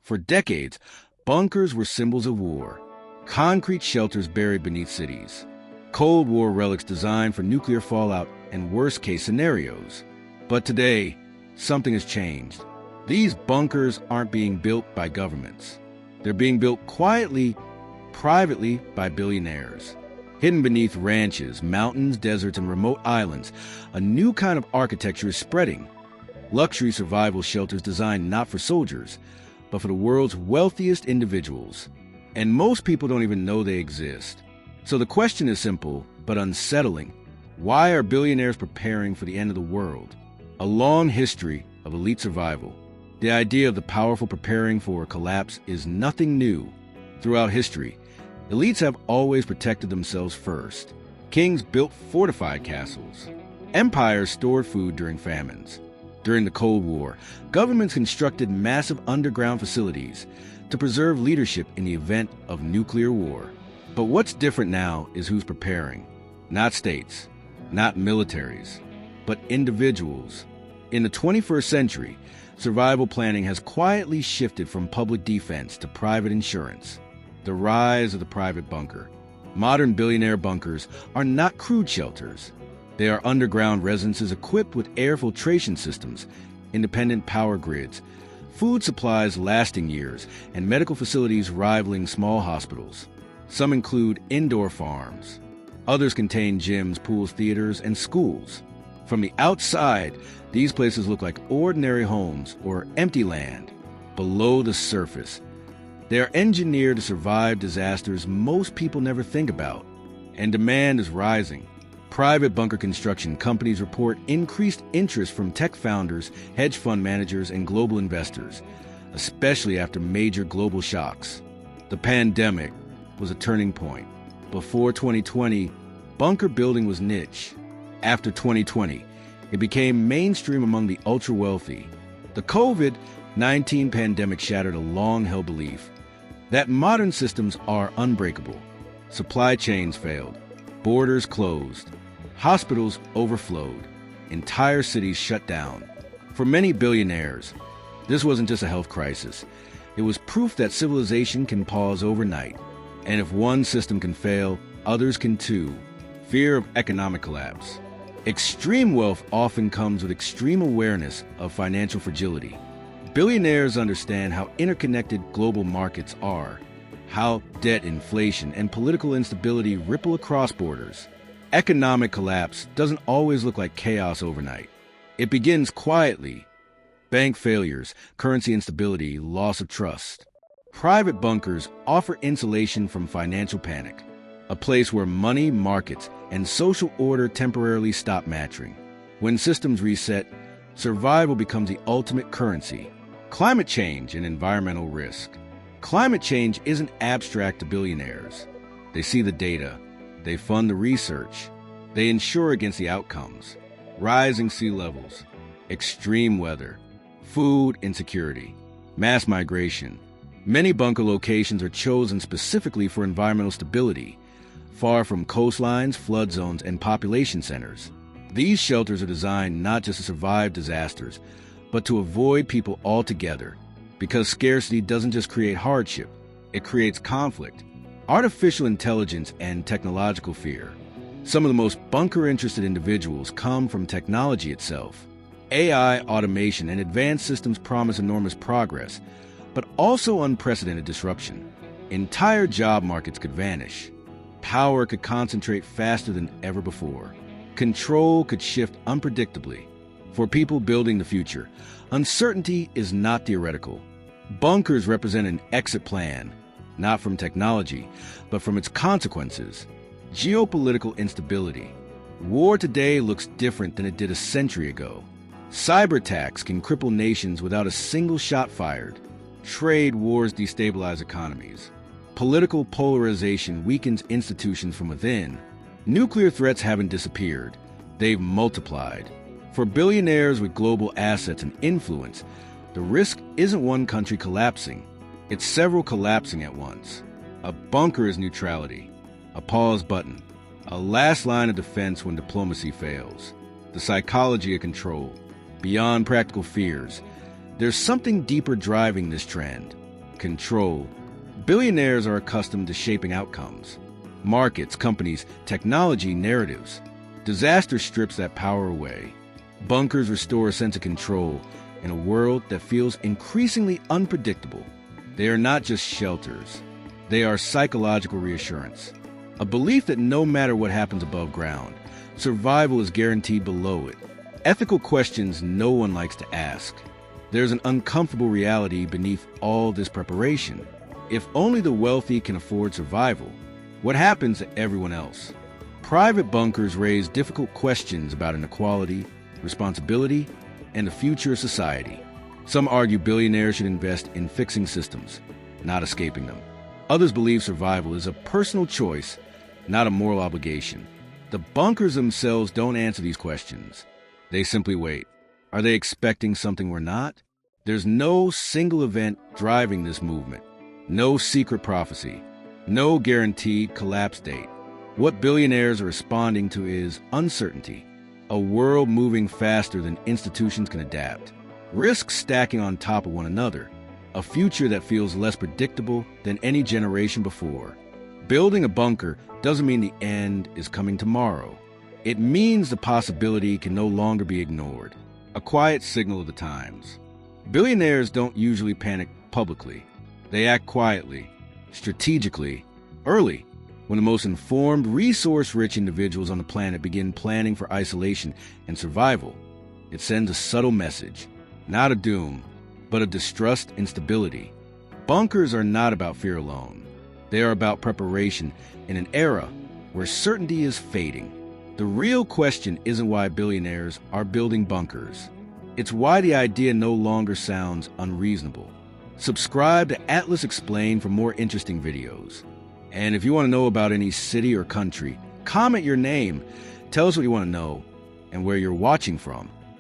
For decades, bunkers were symbols of war, concrete shelters buried beneath cities, Cold War relics designed for nuclear fallout and worst-case scenarios. But today, something has changed. These bunkers aren't being built by governments. They're being built quietly, privately by billionaires. Hidden beneath ranches, mountains, deserts, and remote islands, a new kind of architecture is spreading. Luxury survival shelters designed not for soldiers, but for the world's wealthiest individuals. And most people don't even know they exist. So the question is simple, but unsettling. Why are billionaires preparing for the end of the world? A long history of elite survival. The idea of the powerful preparing for a collapse is nothing new. Throughout history, elites have always protected themselves first. Kings built fortified castles. Empires stored food during famines. During the Cold War, governments constructed massive underground facilities to preserve leadership in the event of nuclear war. But what's different now is who's preparing. Not states, not militaries, but individuals. In the 21st century, survival planning has quietly shifted from public defense to private insurance. The rise of the private bunker. Modern billionaire bunkers are not crude shelters. They are underground residences equipped with air filtration systems, independent power grids, food supplies lasting years, and medical facilities rivaling small hospitals. Some include indoor farms. Others contain gyms, pools, theaters, and schools. From the outside, these places look like ordinary homes or empty land. Below the surface, they are engineered to survive disasters most people never think about. And demand is rising. Private bunker construction companies report increased interest from tech founders, hedge fund managers, and global investors, especially after major global shocks. The pandemic was a turning point. Before 2020, bunker building was niche. After 2020, it became mainstream among the ultra-wealthy. The COVID-19 pandemic shattered a long-held belief that modern systems are unbreakable. Supply chains failed, borders closed, hospitals overflowed, entire cities shut down. For many billionaires, this wasn't just a health crisis. It was proof that civilization can pause overnight. And if one system can fail, others can too. Fear of economic collapse. Extreme wealth often comes with extreme awareness of financial fragility. Billionaires understand how interconnected global markets are, how debt, inflation, and political instability ripple across borders. Economic collapse doesn't always look like chaos overnight. It begins quietly. Bank failures, currency instability, loss of trust. Private bunkers offer insulation from financial panic, a place where money, markets, and social order temporarily stop matching. When systems reset, survival becomes the ultimate currency. Climate change and environmental risk. Climate change isn't abstract to billionaires. They see the data. They fund the research. They insure against the outcomes. Rising sea levels, extreme weather, food insecurity, mass migration. Many bunker locations are chosen specifically for environmental stability, far from coastlines, flood zones, and population centers. These shelters are designed not just to survive disasters, but to avoid people altogether. Because scarcity doesn't just create hardship, it creates conflict, artificial intelligence, and technological fear. Some of the most bunker-interested individuals come from technology itself. AI, automation, and advanced systems promise enormous progress, but also unprecedented disruption. Entire job markets could vanish. Power could concentrate faster than ever before. Control could shift unpredictably. For people building the future, uncertainty is not theoretical. Bunkers represent an exit plan, not from technology, but from its consequences. Geopolitical instability. War today looks different than it did a century ago. Cyber attacks can cripple nations without a single shot fired. Trade wars destabilize economies. Political polarization weakens institutions from within. Nuclear threats haven't disappeared. They've multiplied. For billionaires with global assets and influence, the risk isn't one country collapsing. It's several collapsing at once. A bunker is neutrality, a pause button, a last line of defense when diplomacy fails. The psychology of control. Beyond practical fears, there's something deeper driving this trend. control. Billionaires are accustomed to shaping outcomes. Markets, companies, technology, narratives. Disaster strips that power away. Bunkers restore a sense of control in a world that feels increasingly unpredictable. They are not just shelters. They are psychological reassurance. A belief that no matter what happens above ground, survival is guaranteed below it. Ethical questions no one likes to ask. There's an uncomfortable reality beneath all this preparation. If only the wealthy can afford survival, what happens to everyone else? Private bunkers raise difficult questions about inequality, responsibility, and the future of society. Some argue billionaires should invest in fixing systems, not escaping them. Others believe survival is a personal choice, not a moral obligation. The bunkers themselves don't answer these questions. They simply wait. Are they expecting something we're not? There's no single event driving this movement. No secret prophecy. No guaranteed collapse date. What billionaires are responding to is uncertainty. A world moving faster than institutions can adapt. Risks stacking on top of one another. A future that feels less predictable than any generation before. Building a bunker doesn't mean the end is coming tomorrow. It means the possibility can no longer be ignored. A quiet signal of the times. Billionaires don't usually panic publicly. They act quietly, strategically, early, when the most informed, resource-rich individuals on the planet begin planning for isolation and survival. It sends a subtle message, not of doom, but of distrust and stability. Bunkers are not about fear alone. They are about preparation in an era where certainty is fading. The real question isn't why billionaires are building bunkers. It's why the idea no longer sounds unreasonable. Subscribe to Atlas Explained for more interesting videos. And if you want to know about any city or country, comment your name, tell us what you want to know, and where you're watching from.